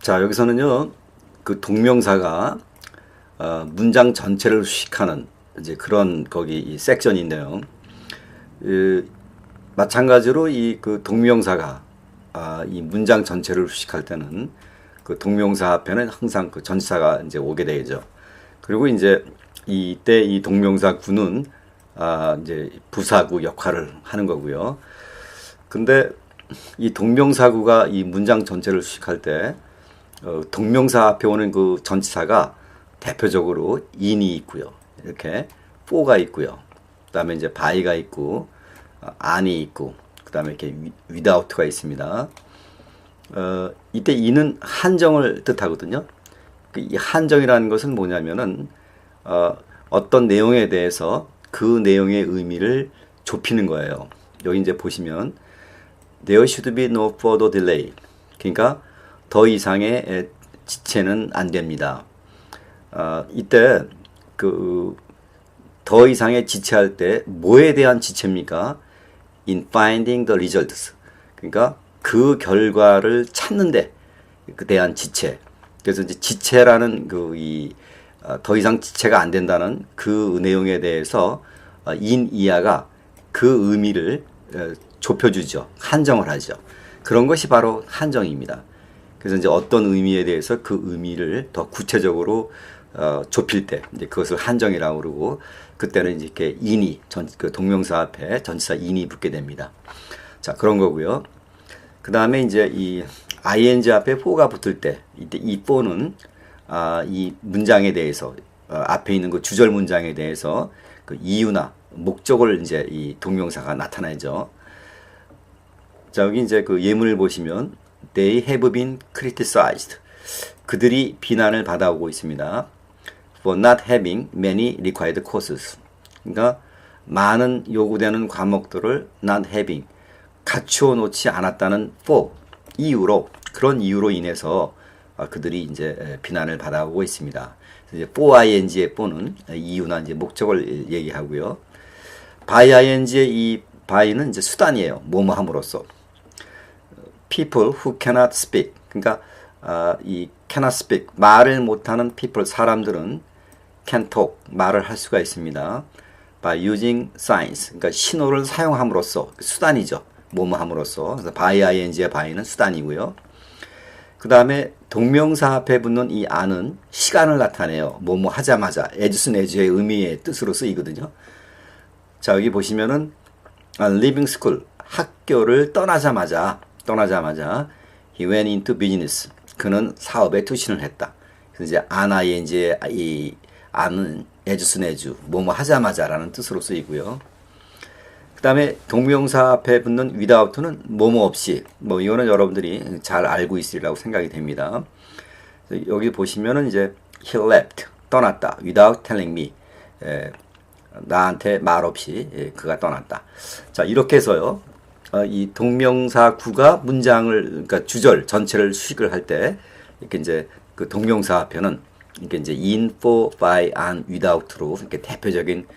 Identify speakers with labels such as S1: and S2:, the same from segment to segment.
S1: 자, 여기서는요, 그 동명사가 문장 전체를 수식하는 이제 그런 거기 이 섹션인데요. 마찬가지로 이 그 동명사가 이 문장 전체를 수식할 때는 그 동명사 앞에는 항상 그 전치사가 이제 오게 되죠. 그리고 이제 이때 이 동명사 구는 이제 부사구 역할을 하는 거고요. 근데 이 동명사구가 이 문장 전체를 수식할 때 동명사 앞에 오는 그 전치사가 대표적으로 in이 있고요. 이렇게 for가 있고요. 그다음에 이제 by가 있고 an이 있고 그다음에 이렇게 without가 있습니다. 이때 in은 한정을 뜻하거든요. 이 한정이라는 것은 뭐냐면은 어떤 내용에 대해서 그 내용의 의미를 좁히는 거예요. 여기 이제 보시면 There should be no further delay. 그러니까 더 이상의 지체는 안 됩니다. 이때 그 더 이상의 지체할 때 뭐에 대한 지체입니까? In finding the results. 그러니까 그 결과를 찾는데 그 대한 지체. 그래서 이제 지체라는 더 이상 지체가 안 된다는 그 내용에 대해서 in 이하가 그 의미를 좁혀주죠. 한정을 하죠. 그런 것이 바로 한정입니다. 그래서 이제 어떤 의미에 대해서 그 의미를 더 구체적으로 좁힐 때 이제 그것을 한정이라고 그러고 그때는 이제 이렇게 in이 그 동명사 앞에 전치사 in이 붙게 됩니다. 자, 그런 거고요. 그 다음에 이제 이 ing 앞에 for가 붙을 때 이때 이 for는 이 문장에 대해서 앞에 있는 그 주절 문장에 대해서 그 이유나 목적을 이제 이 동명사가 나타내죠. 자, 여기 이제 그 예문을 보시면 They have been criticized. 그들이 비난을 받아오고 있습니다. For not having many required courses. 그러니까 많은 요구되는 과목들을 not having 갖추어 놓지 않았다는 for 이유로 그런 이유로 인해서 그들이 이제 비난을 받아오고 있습니다. 이제 for ing의 for는 이유나 이제 목적을 얘기하고요. by ing의 이 by는 이제 수단이에요. 뭐뭐 함으로써. people who cannot speak. 그러니까 이 cannot speak 말을 못하는 people 사람들은 can talk 말을 할 수가 있습니다. by using signs 그러니까 신호를 사용함으로써 수단이죠. 뭐뭐 함으로써. 그래서 by ing의 by는 수단이고요. 그 다음에 동명사 앞에 붙는 이 an은 시간을 나타내요. 뭐뭐 하자마자 as soon as의 의미의 뜻으로 쓰이거든요. 자, 여기 보시면은 leaving school 학교를 떠나자마자 he went into business. 그는 사업에 투신을 했다. 그래서 이제 ing의 이 an은 as soon as 뭐뭐 하자마자라는 뜻으로 쓰이고요. 그 다음에 동명사 앞에 붙는 without는 뭐뭐 없이 뭐 이거는 여러분들이 잘 알고 있으리라고 생각이 됩니다. 여기 보시면은 이제 he left 떠났다. without telling me 나한테 말 없이 그가 떠났다. 자, 이렇게 해서요. 이 동명사 구가 문장을 그러니까 주절 전체를 수식을 할 때 이렇게 이제 그 동명사 앞에는 이렇게 이제 in, for, by, and, without로 이렇게 대표적인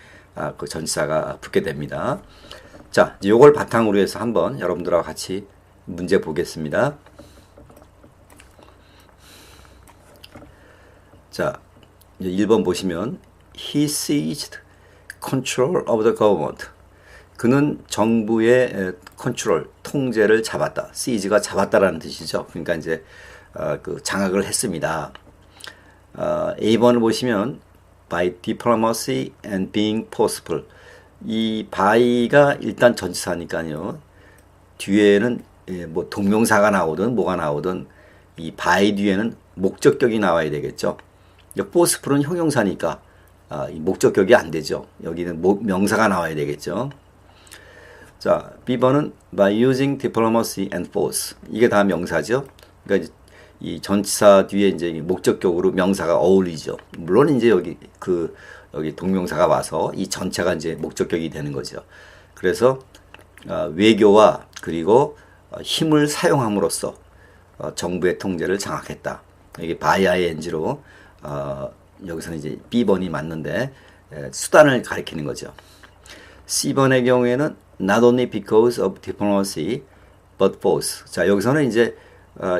S1: 그 전치사가 붙게 됩니다. 자, 이제 요걸 바탕으로 해서 한번 여러분들하고 같이 문제 보겠습니다. 자, 이제 1번 보시면 he seized control of the government. 그는 정부의 컨트롤, 통제를 잡았다. seize가 잡았다라는 뜻이죠. 그러니까 이제 그 장악을 했습니다. A번을 보시면 by diplomacy and being forceful. 이 by가 일단 전치사니까요. 뒤에는 뭐 동명사가 나오든 뭐가 나오든 이 by 뒤에는 목적격이 나와야 되겠죠. forceful은 형용사니까 이 목적격이 안 되죠. 여기는 명사가 나와야 되겠죠. 자, B번은 by using diplomacy and force. 이게 다 명사죠. 그러니까 이 전치사 뒤에 이제 목적격으로 명사가 어울리죠. 물론 이제 여기 동명사가 와서 이 전체가 이제 목적격이 되는 거죠. 그래서 외교와 그리고 힘을 사용함으로써 정부의 통제를 장악했다. 이게 by ing로 여기서는 이제 B번이 맞는데 수단을 가리키는 거죠. C번의 경우에는 not only because of diplomacy but force. 자, 여기서는 이제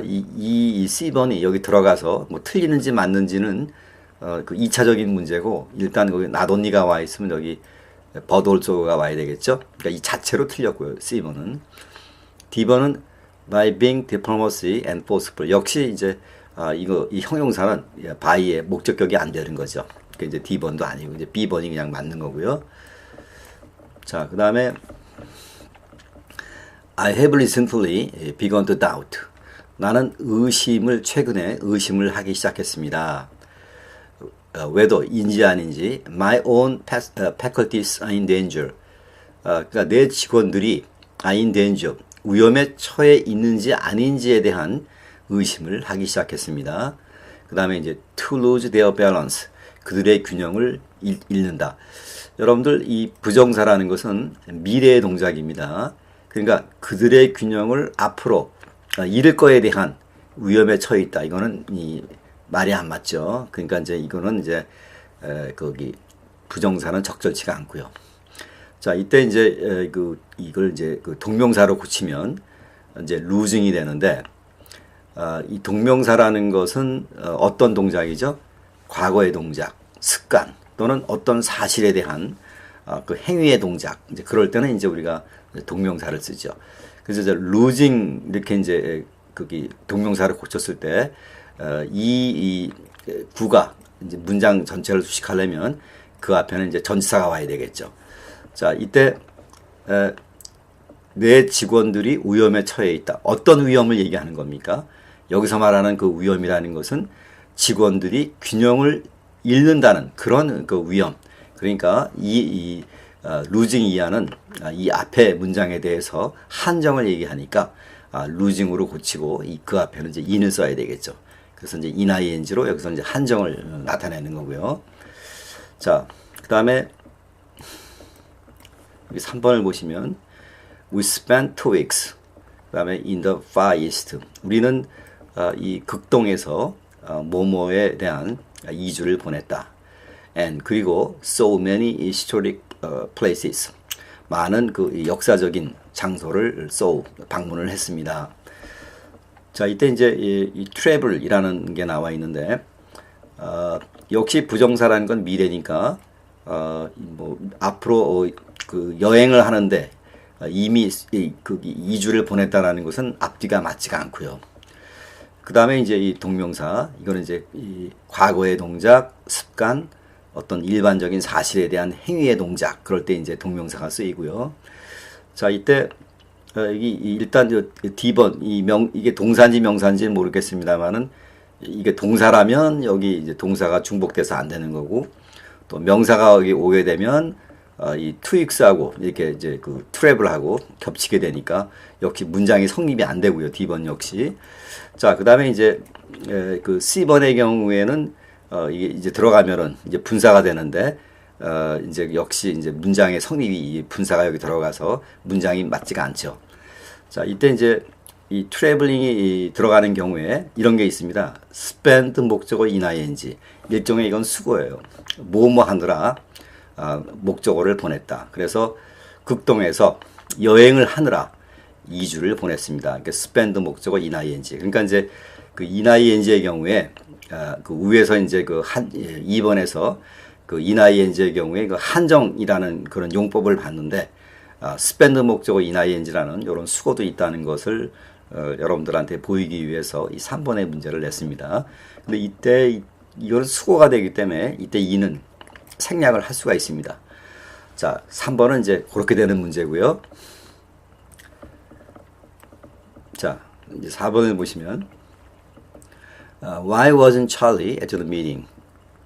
S1: 이 C번이 여기 들어가서 뭐 틀리는지 맞는지는 그 2차적인 문제고, 일단 거기 나돈니가 와 있으면 여기 버돌조가 와야 되겠죠. 그러니까 이 자체로 틀렸고요. C번은. D번은 by being diplomacy and forceful. 역시 이제 이 형용사는 by의 목적격이 안 되는 거죠. 그러니까 이제 D번도 아니고 이제 B번이 그냥 맞는 거고요. 자, 그다음에 I have recently begun to doubt. 나는 최근에 의심을 하기 시작했습니다. whether인지 아닌지 my own faculties are in danger. 그러니까 내 직원들이 are in danger. 위험에 처해 있는지 아닌지에 대한 의심을 하기 시작했습니다. 그 다음에 이제 to lose their balance. 그들의 균형을 잃는다. 여러분들 이 부정사라는 것은 미래의 동작입니다. 그러니까 그들의 균형을 앞으로 잃을 거에 대한 위험에 처해 있다. 이거는 말이 안 맞죠. 그러니까 이제 이거는 이제 거기 부정사는 적절치가 않고요. 자, 이때 이제 이걸 이제 그 동명사로 고치면 이제 losing이 되는데, 이 동명사라는 것은 어떤 동작이죠? 과거의 동작, 습관 또는 어떤 사실에 대한 그 행위의 동작. 이제 그럴 때는 이제 우리가 동명사를 쓰죠. 그래서 이제 losing 이렇게 이제 거기 동명사를 고쳤을 때 이 구가 이제 문장 전체를 수식하려면 그 앞에는 이제 전치사가 와야 되겠죠. 자, 이때 내 직원들이 위험에 처해 있다. 어떤 위험을 얘기하는 겁니까? 여기서 말하는 그 위험이라는 것은 직원들이 균형을 잃는다는 그런 그 위험. 그러니까 루징 이하는 이 앞에 문장에 대해서 한정을 얘기하니까 루징으로 고치고 그 앞에는 이제 in을 써야 되겠죠. 그래서 이제 ining로 여기서 이제 한정을 나타내는 거고요. 자, 그 다음에 여기 3번을 보시면 we spent 2 weeks. 그 다음에 in the far east. 우리는 이 극동에서 뭐뭐에 대한 2주를 보냈다. And 그리고 so many historic places. 많은 그 역사적인 장소를 방문을 했습니다. 자, 이때 이제 이 travel이라는 게 나와 있는데, 역시 부정사라는 건 미래니까 뭐 앞으로 그 여행을 하는데 이미 그 2주를 보냈다라는 것은 앞뒤가 맞지가 않고요. 그 다음에 이제 이 동명사, 이거는 이제 이 과거의 동작, 습관, 어떤 일반적인 사실에 대한 행위의 동작, 그럴 때 이제 동명사가 쓰이고요. 자, 이때 일단 D번 이게 동사인지 명사인지는 모르겠습니다만은 이게 동사라면 여기 이제 동사가 중복돼서 안 되는 거고, 또 명사가 여기 오게 되면 이 투익스하고 이렇게 이제 그 트래블하고 겹치게 되니까 역시 문장이 성립이 안 되고요. D번 역시. 자, 그다음에 이제 그 C번의 경우에는 이게 이제 들어가면은 이제 분사가 되는데 이제 역시 이제 문장의 성립이 분사가 여기 들어가서 문장이 맞지가 않죠. 자, 이때 이제 이 트래블링이 들어가는 경우에 이런 게 있습니다. spend 목적어 ing. 일종의 이건 수고예요. 뭐뭐 하느라 목적어를 보냈다. 그래서 극동에서 여행을 하느라 2주를 보냈습니다. 그러니까 spend 목적어 ing. 그러니까 이제 그 ing의 경우에 그 위에서 이제 그 2번에서 그 ing의 경우에 그 한정이라는 그런 용법을 봤는데, spend 목적어 ing라는 이런 수고도 있다는 것을 여러분들한테 보이기 위해서 이 3번의 문제를 냈습니다. 근데 이때 이건 수고가 되기 때문에 이때 이는 생략을 할 수가 있습니다. 자, 3번은 이제 그렇게 되는 문제고요. 자, 이제 4번을 보시면 Why wasn't Charlie at the meeting?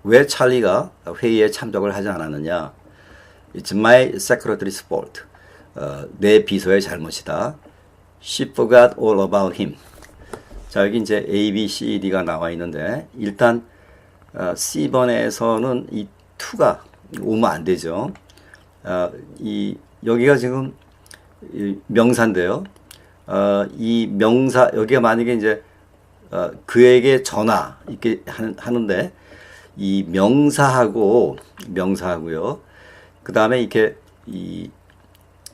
S1: 왜 찰리가 회의에 참석을 하지 않았느냐? It's my secretary's fault. 내 비서의 잘못이다. She forgot all about him. 자, 여기 이제 A, B, C, D가 나와 있는데, 일단 C번에서는 이 to가 오면 안 되죠. 여기가 지금 명사인데요. 이 명사, 여기가 만약에 이제 그에게 전화 이렇게 하는데, 이 명사하고요. 그 다음에 이렇게 이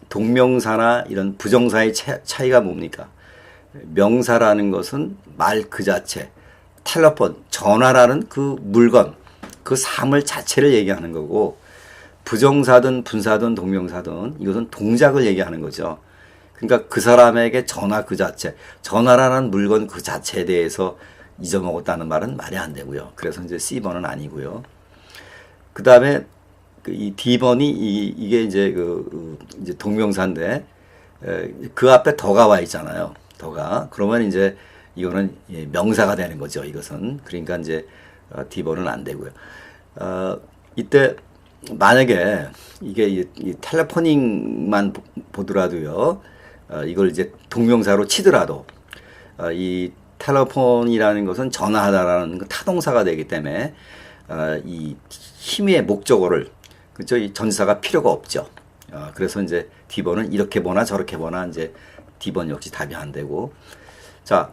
S1: 동명사나 이런 부정사의 차이가 뭡니까? 명사라는 것은 말 그 자체, 텔레폰, 전화라는 그 물건, 그 사물 자체를 얘기하는 거고, 부정사든 분사든 동명사든 이것은 동작을 얘기하는 거죠. 그러니까 그 사람에게 전화 그 자체, 전화라는 물건 그 자체에 대해서 잊어먹었다는 말은 말이 안 되고요. 그래서 이제 C번은 아니고요. 그 다음에 이 D번이 이게 이제 이제 동명사인데 그 앞에 더가 와 있잖아요. 더가. 그러면 이제 이거는 명사가 되는 거죠. 이것은. 그러니까 이제 D번은 안 되고요. 이때 만약에 이게 이 텔레포닝만 보더라도요. 이걸 이제 동명사로 치더라도 이 텔레폰이라는 것은 전화하다라는 타동사가 되기 때문에 이 힘의 목적어를 그죠? 이 전사가 필요가 없죠. 그래서 이제 D번은 이렇게 보나 저렇게 보나 이제 D번 역시 답이 안 되고, 자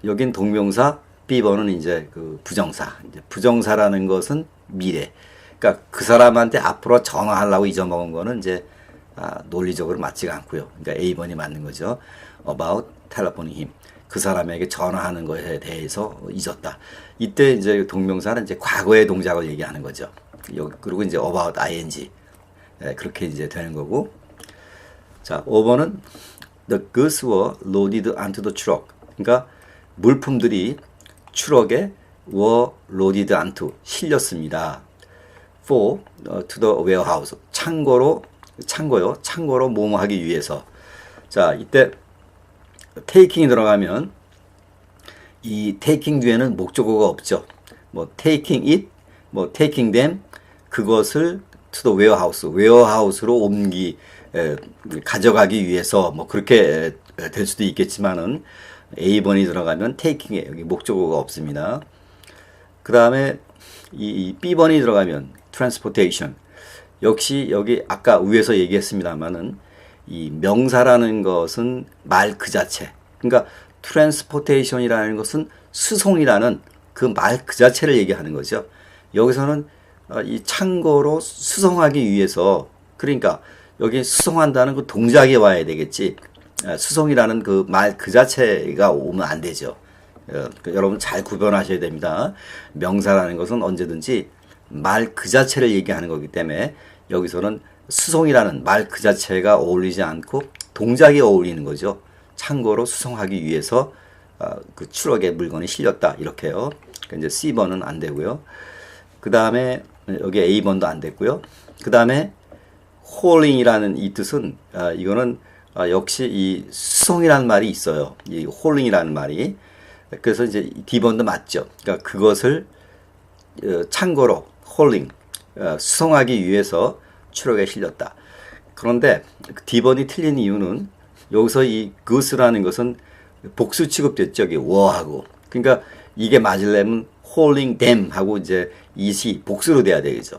S1: 여긴 동명사, B번은 이제 그 부정사. 이제 부정사라는 것은 미래. 그러니까 그 사람한테 앞으로 전화하려고 잊어먹은 거는 이제 논리적으로 맞지가 않고요. 그러니까 A번이 맞는 거죠. About telephoning him. 그 사람에게 전화하는 것에 대해서 잊었다. 이때 이제 동명사는 이제 과거의 동작을 얘기하는 거죠. 그리고 이제 about ing. 그렇게 이제 되는 거고. 자, 5번은 the goods were loaded onto the truck. 그러니까 물품들이 트럭에 were loaded onto 실렸습니다. for to the warehouse. 창고로 뭐뭐하기 위해서. 자, 이때 taking이 들어가면 이 taking 뒤에는 목적어가 없죠. 뭐 taking it, 뭐 taking them, 그것을 to the warehouse로 가져가기 위해서 뭐 그렇게 될 수도 있겠지만은 A번이 들어가면 taking에 여기 목적어가 없습니다. 그 다음에 이 B번이 들어가면 transportation. 역시 여기 아까 위에서 얘기했습니다만은 이 명사라는 것은 말 그 자체. 그러니까 transportation이라는 것은 수송이라는 그 말 그 자체를 얘기하는 거죠. 여기서는 이 창고로 수송하기 위해서, 그러니까 여기 수송한다는 그 동작이 와야 되겠지. 수송이라는 그 말 그 자체가 오면 안 되죠. 여러분 잘 구별하셔야 됩니다. 명사라는 것은 언제든지 말 그 자체를 얘기하는 거기 때문에 여기서는 수송이라는 말 그 자체가 어울리지 않고 동작이 어울리는 거죠. 창고로 수송하기 위해서 그 트럭에 물건이 실렸다. 이렇게요. 그러니까 이제 C번은 안 되고요. 그 다음에 여기 A번도 안 됐고요. 그 다음에 hauling이라는 이 뜻은 이거는 역시 이 수송이라는 말이 있어요. 이 hauling이라는 말이. 그래서 이제 D번도 맞죠. 그러니까 그것을 창고로 hauling 수송하기 위해서 트럭에 실렸다. 그런데 D번이 틀린 이유는 여기서 이 goods라는 것은 복수 취급됐죠. 여기 were하고. 그러니까 이게 맞으려면 hauling them 하고 이제 it이 복수로 돼야 되겠죠.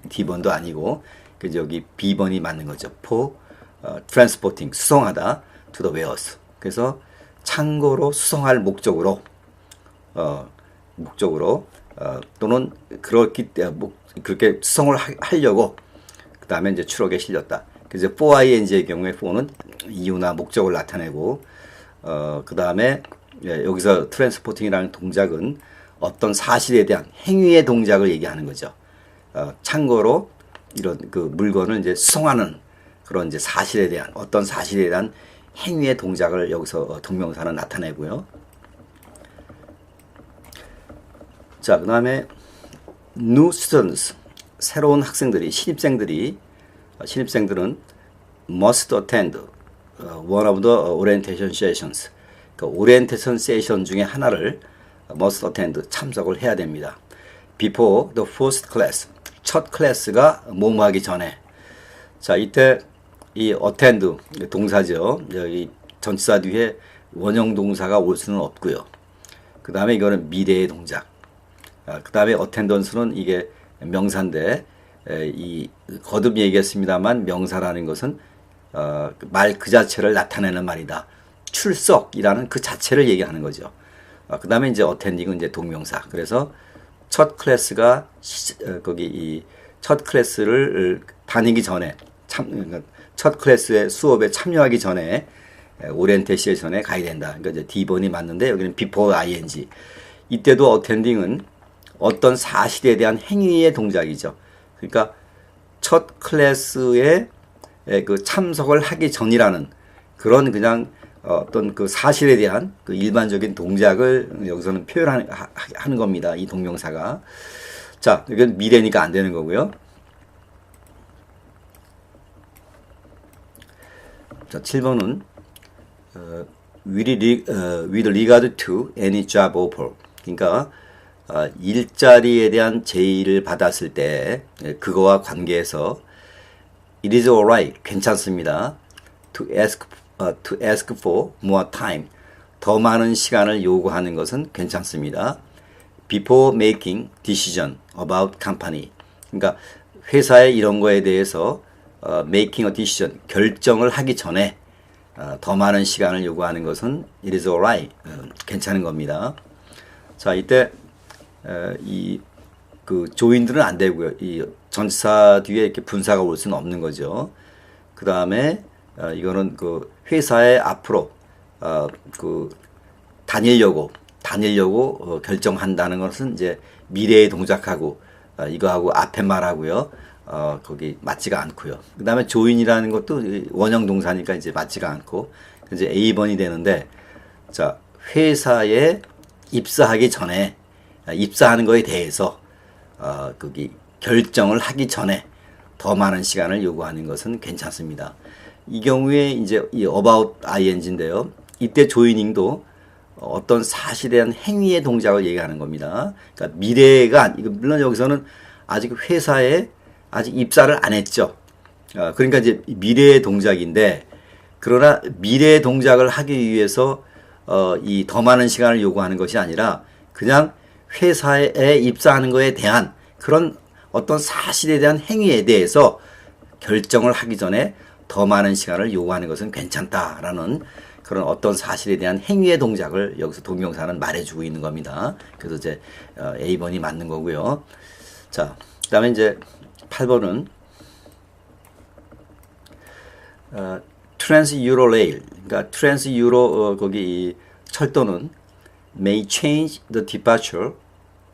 S1: D번도 아니고 그래서 여기 B번이 맞는 거죠. for transporting 수송하다 to the warehouse. 그래서 창고로 수송할 목적으로 또는 그렇게 수송을 하려고 그 다음에 이제 트럭에 실렸다. 그래서 for ing의 경우에 for는 이유나 목적을 나타내고 그 다음에 여기서 transporting이라는 동작은 어떤 사실에 대한 행위의 동작을 얘기하는 거죠. 참고로 이런 그 물건을 이제 수송하는 그런 이제 사실에 대한 어떤 사실에 대한 행위의 동작을 여기서 동명사는 나타내고요. 자, 그 다음에 new students 새로운 학생들이 신입생들은 must attend one of the orientation sessions. 그 오리엔테이션 세션 중에 하나를 must attend 참석을 해야 됩니다. Before the first class 첫 클래스가 뭐뭐하기 전에. 자, 이때 이 attend 동사죠. 여기 전치사 뒤에 원형 동사가 올 수는 없고요. 그 다음에 이거는 미래의 동작. 그 다음에 attendance는 이게 명사인데 이 거듭 얘기했습니다만 명사라는 것은 말 그 자체를 나타내는 말이다. 출석이라는 그 자체를 얘기하는 거죠. 그 다음에 이제 attending은 이제 동명사. 그래서 첫 클래스가 거기 이 첫 클래스를 다니기 전에 첫 클래스의 수업에 참여하기 전에 오리엔테이션에 가야 된다. 그러니까 이제 D번이 맞는데 여기는 before ing. 이때도 어텐딩은 어떤 사실에 대한 행위의 동작이죠. 그러니까 첫 클래스에 그 참석을 하기 전이라는 그런 그냥 어떤 그 사실에 대한 그 일반적인 동작을 여기서는 표현하는 겁니다. 이 동명사가. 자, 이건 미래니까 안 되는 거고요. 자, 7번은 with regard to any job offer. 그러니까 일자리에 대한 제의를 받았을 때 그거와 관계해서 it is alright, 괜찮습니다. to ask for more time, 더 많은 시간을 요구하는 것은 괜찮습니다. before making decision about company. 그러니까 회사의 이런 거에 대해서 making a decision, 결정을 하기 전에 더 많은 시간을 요구하는 것은 it is alright, 괜찮은 겁니다. 자, 이때 이 그 조인들은 안 되고요. 이 전치사 뒤에 이렇게 분사가 올 수는 없는 거죠. 그 다음에 이거는 그 회사의 앞으로 그 다니려고 결정한다는 것은 이제 미래의 동작하고 이거하고 앞에 말하고요. 거기 맞지가 않고요. 그 다음에 조인이라는 것도 원형 동사니까 이제 맞지가 않고 이제 A번이 되는데, 자, 회사에 입사하기 전에 입사하는 거에 대해서 거기 결정을 하기 전에 더 많은 시간을 요구하는 것은 괜찮습니다. 이 경우에 이제 이 about ing인데요. 이때 조이닝도 어떤 사실에 대한 행위의 동작을 얘기하는 겁니다. 그러니까 미래가, 물론 여기서는 아직 회사에 아직 입사를 안 했죠. 그러니까 이제 미래의 동작인데, 그러나 미래의 동작을 하기 위해서 이 더 많은 시간을 요구하는 것이 아니라 그냥 회사에 입사하는 것에 대한 그런 어떤 사실에 대한 행위에 대해서 결정을 하기 전에 더 많은 시간을 요구하는 것은 괜찮다라는 그런 어떤 사실에 대한 행위의 동작을 여기서 동명사는 말해주고 있는 겁니다. 그래서 이제 A번이 맞는 거고요. 자, 그 다음에 이제 8번은 Trans-Euro-Rail, 그러니까 Trans-Euro 거기 이 철도는 may change the departure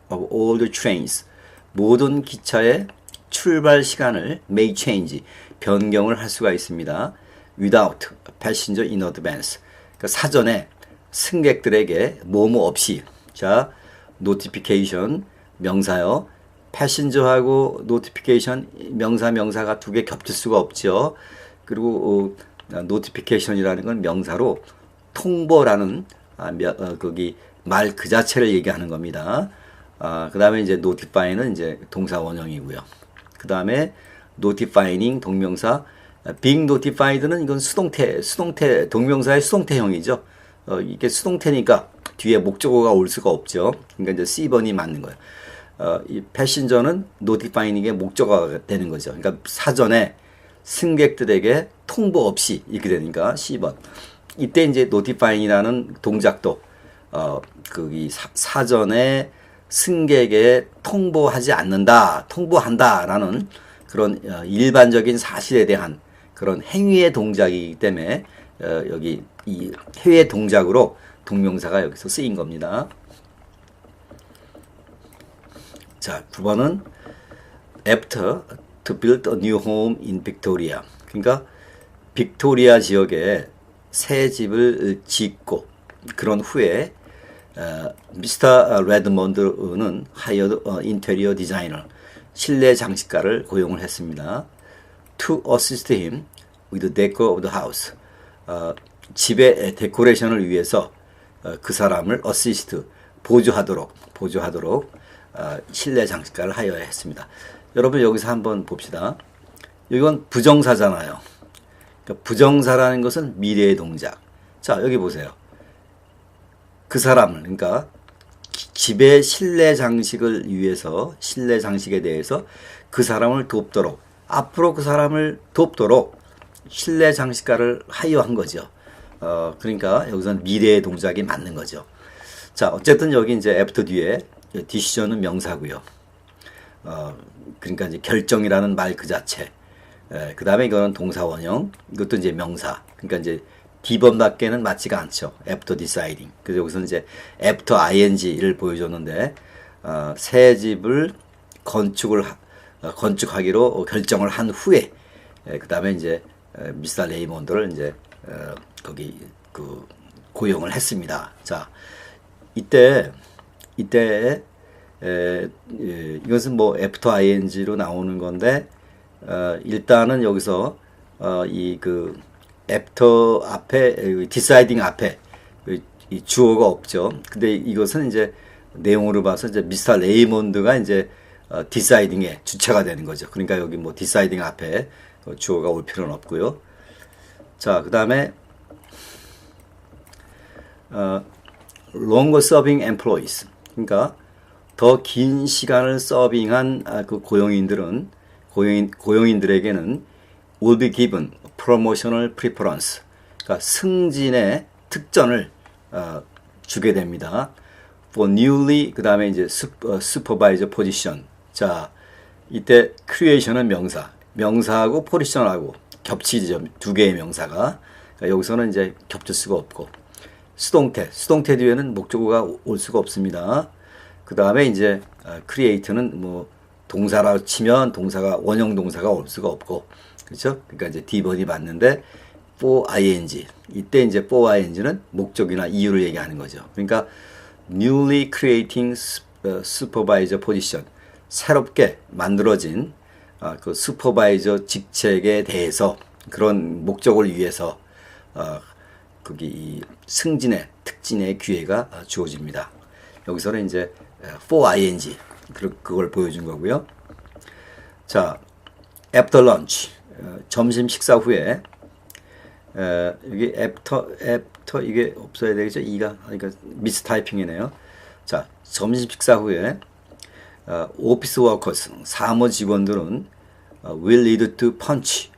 S1: of all the trains. 모든 기차의 출발 시간을 may change, 변경을 할 수가 있습니다. without passenger in advance. 그러니까 사전에 승객들에게 뭐뭐 없이. 자, notification 명사요. 패신저하고 notification 명사가 두 개 겹칠 수가 없죠. 그리고 notification이라는 건 명사로 통보라는 거기 말 그 자체를 얘기하는 겁니다. 그 다음에 이제 notify는 이제 동사 원형이고요. 그 다음에 notifying 동명사, being notified는 이건 수동태 동명사의 수동태형이죠. 이게 수동태니까 뒤에 목적어가 올 수가 없죠. 그러니까 이제 C번이 맞는 거예요. 이 패신저는 notifying의 목적어가 되는 거죠. 그러니까 사전에 승객들에게 통보 없이 이렇게 되니까 C번. 이때 이제 notifying이라는 동작도 그 사전에 승객에게 통보하지 않는다, 통보한다라는 그런 일반적인 사실에 대한 그런 행위의 동작이기 때문에 여기 이 행위의 동작으로 동명사가 여기서 쓰인 겁니다. 자, 9번은 after to build a new home in Victoria. 그러니까 빅토리아 지역에 새 집을 짓고 그런 후에 미스터 레드먼드는 하이어드 인테리어 디자이너, 실내 장식가를 고용을 했습니다. To assist him with the decor of the house. 집의 데코레이션을 위해서 그 사람을 assist, 보조하도록 실내 장식가를 하여했습니다. 여러분 여기서 한번 봅시다. 이건 부정사잖아요. 그러니까 부정사라는 것은 미래의 동작. 자, 여기 보세요. 그 사람을, 그러니까 집의 실내 장식을 위해서, 실내 장식에 대해서 그 사람을 돕도록, 앞으로 그 사람을 돕도록 실내 장식가를 하여한 거죠. 그러니까 여기서는 미래의 동작이 맞는 거죠. 자, 어쨌든 여기 이제 after 뒤에 decision은 명사고요. 그러니까 이제 결정이라는 말 그 자체. 그 다음에 이거는 동사 원형, 이것도 이제 명사. 그러니까 이제 D번밖에는 맞지가 않죠. after deciding. 그래서 여기서 이제 after ing를 보여줬는데 새 집을 건축하기로 결정을 한 후에 그 다음에 이제 미스터 레이몬드를 이제 거기 그 고용을 했습니다. 자, 이때 이것은 뭐 after ing로 나오는 건데 일단은 여기서 이 그 after 앞에 deciding 앞에 이 주어가 없죠. 근데 이것은 이제 내용으로 봐서 이제 미스터 레이몬드가 이제 deciding의 주체가 되는 거죠. 그러니까 여기 뭐 deciding 앞에 주어가 올 필요는 없고요. 자, 그다음에 longer serving employees. 그러니까 더 긴 시간을 서빙한 그 고용인들에게는 will be given promotional preference. 그러니까 승진의 특전을 주게 됩니다. for newly 그다음에 이제 supervisor position. 자, 이때 creation은 명사하고 position하고 겹치죠. 두 개의 명사가. 그러니까 여기서는 이제 겹칠 수가 없고. 수동태 뒤에는 목적어가 올 수가 없습니다. 그 다음에 이제 create는 뭐 동사라고 치면 원형 동사가 올 수가 없고, 그렇죠? 그러니까 이제 D번이 맞는데 for ing 이때 이제 for ing는 목적이나 이유를 얘기하는 거죠. 그러니까 newly creating supervisor position 새롭게 만들어진 그 슈퍼바이저 직책에 대해서 그런 목적을 위해서 거기 이 승진의 특진의 기회가 주어집니다. 여기서는 이제 for ing 그걸 보여준 거고요. 자, after lunch 점심 식사 후에 여기 after 이게 없어야 되겠죠? 이가 그러니까 미스 타이핑이네요. 자, 점심 식사 후에 오피스 워커스 사무 직원들은 will need to punch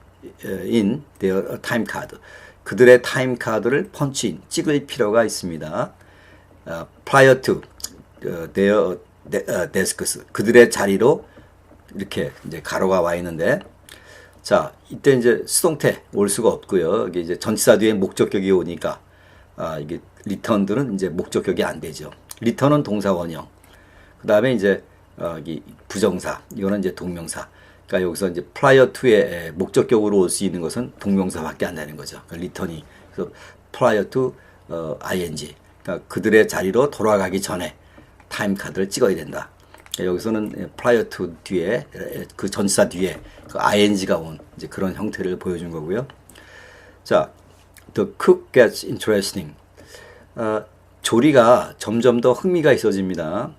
S1: in their time card. 그들의 타임 카드를 펀치인 찍을 필요가 있습니다. prior to their desks 그들의 자리로 이렇게 이제 가로가 와 있는데, 자, 이때 이제 수동태 올 수가 없고요. 이게 이제 전치사 뒤에 목적격이 오니까 이게 return들은 이제 목적격이 안 되죠. return은 동사 원형. 그 다음에 이제 이 부정사 이거는 이제 동명사. 그러니까 여기서 이제 prior to에 목적격으로 올 수 있는 것은 동명사밖에 안 되는 거죠. 그러니까 return이 그래서 prior to ing. 그러니까 그들의 자리로 돌아가기 전에 타임 카드를 찍어야 된다. 그러니까 여기서는 prior to 뒤에 그 전치사 뒤에 그 ing가 온 이제 그런 형태를 보여준 거고요. 자, the cook gets interesting. 조리가 점점 더 흥미가 있어집니다.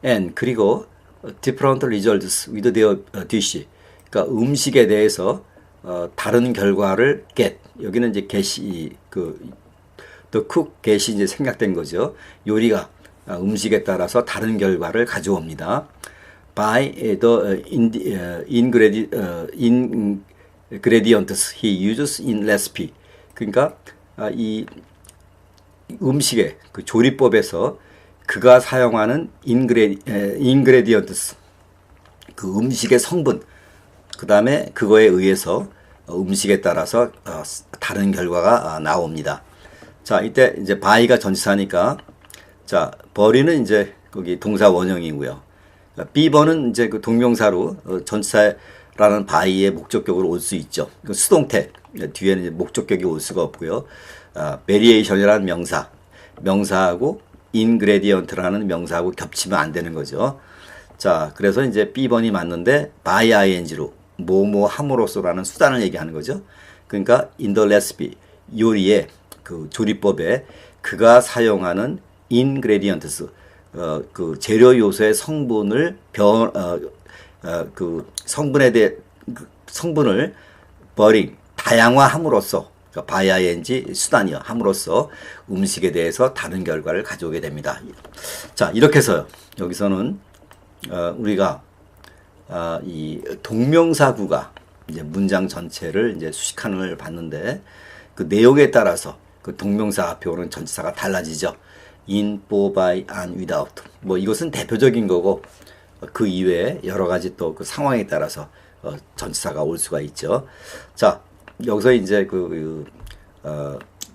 S1: and 그리고 different results with their dish. 그러니까 음식에 대해서 다른 결과를 get. 여기는 이제 get이 the cook get이 이제 생략된 거죠. 요리가 음식에 따라서 다른 결과를 가져옵니다. by the ingredients he uses in recipe. 그러니까 이 음식의 그 조리법에서 그가 사용하는 ingredients 그 음식의 성분 그 다음에 그거에 의해서 음식에 따라서 다른 결과가 나옵니다. 자, 이때 이제 by가 전치사니까 자, 버리는 이제 거기 동사 원형이고요. B번은 이제 그 동명사로 전치사라는 by의 목적격으로 올 수 있죠. 그 수동태 뒤에는 이제 목적격이 올 수가 없고요. variation이라는 명사하고 ingredient라는 명사하고 겹치면 안 되는 거죠. 자, 그래서 이제 B번이 맞는데 by ing로 뭐뭐 함으로써라는 수단을 얘기하는 거죠. 그러니까 in the recipe 요리의 그 조리법에 그가 사용하는 ingredients 그 재료 요소의 성분을 그 성분에 대해 성분을 다양화함으로써 그러니까 by ing 수단이요 함으로써 음식에 대해서 다른 결과를 가져오게 됩니다. 자, 이렇게 해서요. 여기서는 우리가 이 동명사구가 이제 문장 전체를 이제 수식하는 봤는데 그 내용에 따라서 그 동명사 앞에 오는 전치사가 달라지죠. in, for, by, and, without. 뭐 이것은 대표적인 거고 그 이외에 여러 가지 또 그 상황에 따라서 전치사가 올 수가 있죠. 자, 여기서 이제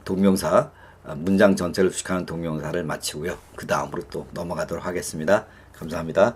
S1: 동명사 문장 전체를 수식하는 동명사를 마치고요. 그 다음으로 또 넘어가도록 하겠습니다. 감사합니다.